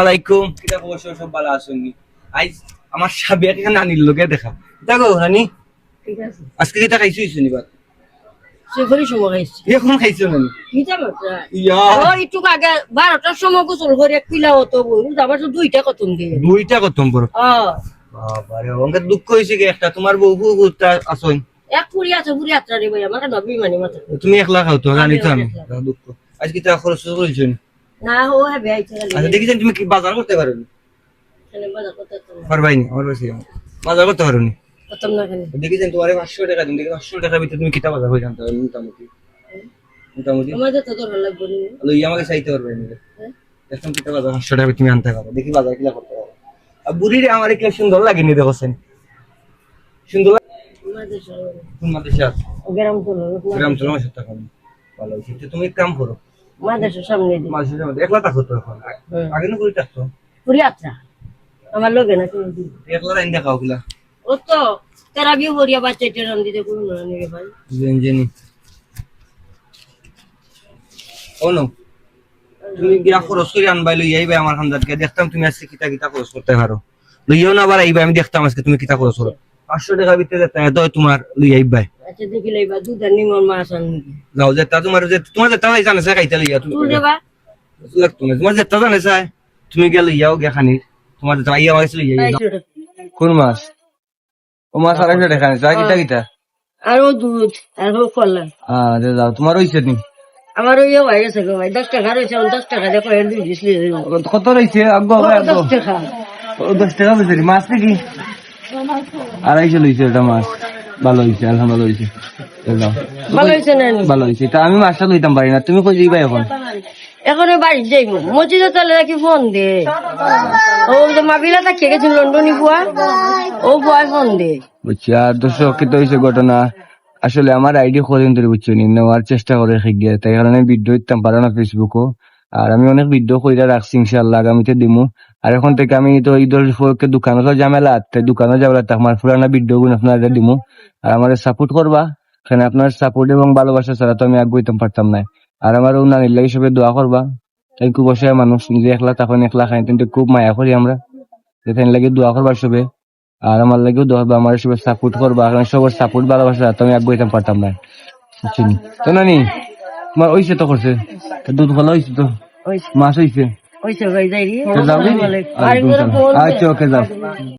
আলাইকুম কিটা অবশ্য সব ভালো আছেননি আইজ আমার সাবিয়া এখানে আনিল লোকে দেখা দেখো নানি ঠিক আছে আজকে কিটা খাইছো শনিবার সেখানে সময় খাইছি এখন খাইছো নানি হিটা মাত্রা ইয়া ও একটু আগে 12টার সময় গোসল করে এক পিলা হতো বই আবার তো দুইটা কতন দিয়ে দুইটা কতম বড় হ্যাঁ বাবারে অঙ্কে দুঃখ হইছে কি একটা তোমার বউ বুটা আসন এক পুরি আছে পুরি আত্রা রে ভাই আমার নবী মানে মাথা তুমি একলা খাও তো জানি তো আমি একলা। দুঃখ আজ কিটা খরচ করেছো না ও হবে আইছে আচ্ছা দেখেছেন তুমি কি বাজার করতে পারো খালি বাজার করতে তো পারবাইনি আমার কাছে বাজার করতে পারো নি কতম না খালি দেখেছেন তোমার 500 টাকা দিন দেখি 500 টাকার ভিতরে তুমি কিটা বাজার হয়ে জানতে পারো মোটামুটি মোটামুটি আমাদের তো ধরা লাগবে না লই আমাকে চাইতে পারবে না এখন কিটা বাজার 500 টাকা তুমি আনতে পারো দেখি বাজার কিলা করতে পারো আর বুড়িরে আমার কি সুন্দর লাগেনি দেখছেন সুন্দর আমাদের সবাই কোন মাদ্রাসা গ্রাম তো গ্রাম চলো আমার সাথে এখন ভালো হইছে তুমি এক কাম করো আমাদের সামনে দি মাদ্রাসার মধ্যে একলা থাকো তো এখন আগে না করে থাকতো পুরি আত্রা আমার লগে না তুমি দি একলা রাইন দেখাও কিলা ও তো তেরা বিয়ে হরিয়া বাচ্চা এটা রান দিতে কোনো না রে ভাই জেনি ও নো তুমি গিয়া খরচ করে আনবাই লই আইবা আমার খানদারকে দেখতাম তুমি আজকে কিতা কিতা খরচ করতে পারো লইও না আবার আইবা আমি দেখতাম আজকে তুমি কিতা খরচ করো 500 টাকা ভিতরে তো তোমার লই আইবা আচ্ছা দেখি লইবা দুধ আর নিমন মাছ আনবি যাও যেটা তোমার যেটা জানে সে খাইতে লইয়া তুমি তুই দেবা লাগতো না তোমার যেটা জানে চাই তুমি গেলে ইয়াও গে খানি তোমার যেটা আইয়া হইছে লইয়া কোন মাছ ও মাছ আর একটা খানি চাই কিতা কিতা আর ও দুধ আর ও কলা যাও তোমার হইছে নি আমার ওই হয়ে গেছে গো ভাই 10 টাকা রয়েছে 10 টাকা দেখো এর দুই দিসলি কত রইছে আগ্গো 10 টাকা 10 টাকা বেশি মাছ নাকি 250 লইছে এটা মাছ ভালো হইছে আলহামদুলিল্লাহ হইছে ভালো হয়েছে না ভালো হইছে তা আমি মাছটা লইতাম পারি না তুমি কই যাইবা এখন এখন বাড়ি যাইব মসজিদে চলে রাখি ফোন দে ও যে মাবিলা তা খেয়ে গেছিল লন্ডনি বুয়া ও বুয়া ফোন দে বুঝছি আর দর্শক কি তো হইছে ঘটনা আসলে আমার আইডি কদিন ধরে বুঝছো নি নেওয়ার চেষ্টা করে শিখিয়ে তাই কারণে ভিডিও দিতাম পারো না ফেসবুকও আর আমি অনেক ভিডিও কইরা রাখছি ইনশাআল্লাহ আগামীতে দিমু আর এখন থেকে আমি তো ঈদের উপলক্ষে দোকানে তো ঝামেলা তাই দোকানে যাবো আমার পুরানা ভিডিও গুলো আপনারা দিমু আর আমার সাপোর্ট করবা কারণ আপনার সাপোর্ট এবং ভালোবাসা ছাড়া তো আমি আগুইতাম পারতাম না আর আমার উন্নয়নের লাগি সবাই দোয়া করবা তাই খুব বসে মানুষ নিজে একলা তখন একলা খাই কিন্তু খুব মায়া করি আমরা যেখানে লাগে দোয়া করবা সবে আর আমার লাগেও দোয়া করবা আমার সবাই সাপোর্ট করবা কারণ সবার সাপোর্ট ভালোবাসা তো আমি আগুইতাম পারতাম না বুঝছেন তো নানি তোমার ওইসে তো করছে দুধ ভালো হয়েছে তো মাছ হয়েছে ওইসব ভাই যাই রে যাও আচ্ছা ওকে যাও